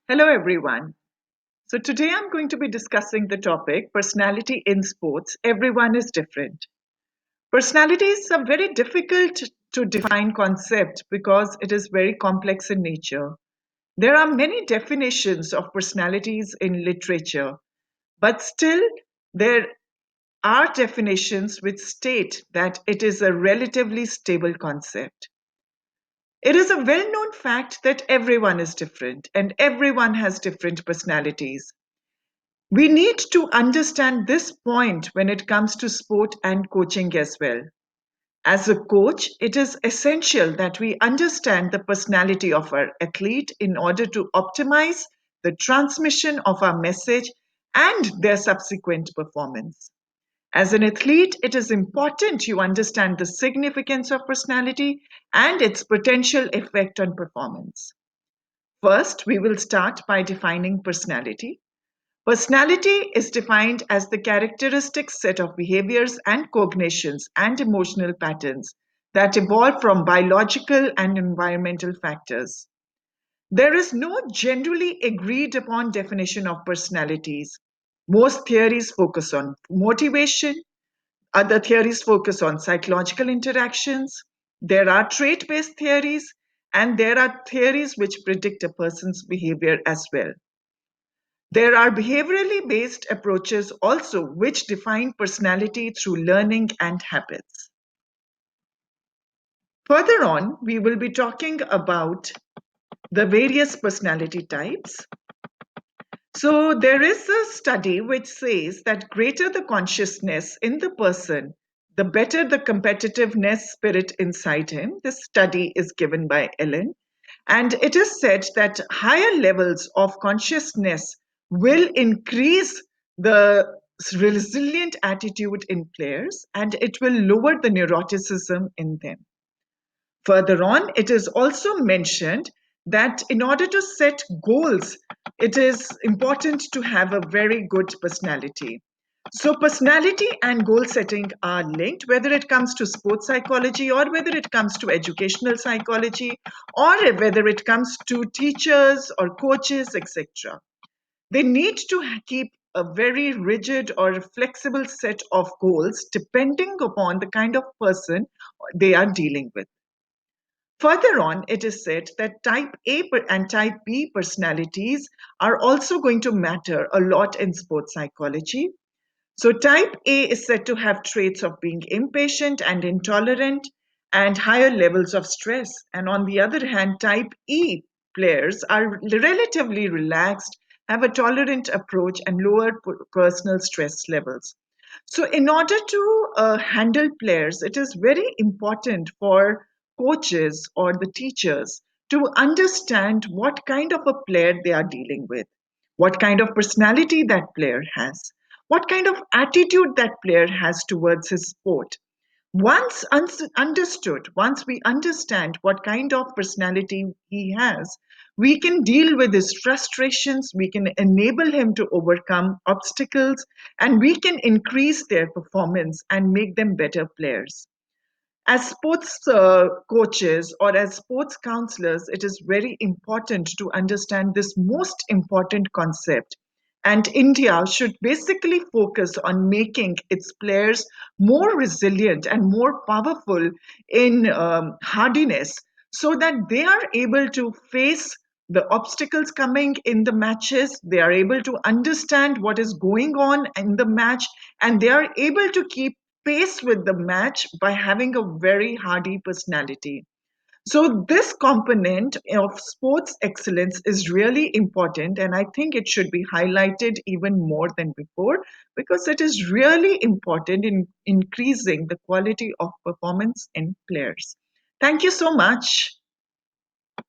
Hello, everyone. So, today I'm going to be discussing the topic personality in sports. Everyone is different. Personality is a very difficult to define concept because it is very complex in nature. There are many definitions of personalities in literature, but still, there are definitions which state that it is a relatively stable concept. It is a well known fact that everyone is different and everyone has different personalities. We need to understand this point when it comes to sport and coaching as well. As a coach, it is essential that we understand the personality of our athlete in order to optimize the transmission of our message and their subsequent performance. As an athlete, it is important you understand the significance of personality and its potential effect on performance. First, we will start by defining personality. Personality is defined as the characteristic set of behaviors and cognitions and emotional patterns that evolve from biological and environmental factors. There is no generally agreed upon definition of personalities. Most theories focus on motivation, other theories focus on psychological interactions. There are trait based theories, and there are theories which predict a person's behavior as well. There are behaviorally based approaches also which define personality through learning and habits. Further on, we will be talking about the various personality types. So, there is a study which says that greater the consciousness in the person, the better the competitiveness spirit inside him. This study is given by Ellen. And it is said that higher levels of consciousness will increase the resilient attitude in players and it will lower the neuroticism in them. Further on, it is also mentioned that in order to set goals, it is important to have a very good personality. So, personality and goal setting are linked, whether it comes to sports psychology or whether it comes to educational psychology or whether it comes to teachers or coaches, etc. They need to keep a very rigid or flexible set of goals depending upon the kind of person they are dealing with. Further on, it is said that type A and type B personalities are also going to matter a lot in sports psychology. So, type A is said to have traits of being impatient and intolerant and higher levels of stress. And on the other hand, type E players are relatively relaxed, have a tolerant approach, and lower personal stress levels. So, in order to handle players, it is very important for coaches or the teachers to understand what kind of a player they are dealing with, what kind of personality that player has, what kind of attitude that player has towards his sport. Once understood, once we understand what kind of personality he has, we can deal with his frustrations, we can enable him to overcome obstacles, and we can increase their performance and make them better players. As sports coaches or as sports counselors, it is very important to understand this most important concept. And India should basically focus on making its players more resilient and more powerful in hardiness so that they are able to face the obstacles coming in the matches. They are able to understand what is going on in the match and they are able to keep pace with the match by having a very hardy personality. So, this component of sports excellence is really important, and I think it should be highlighted even more than before because it is really important in increasing the quality of performance in players. Thank you so much.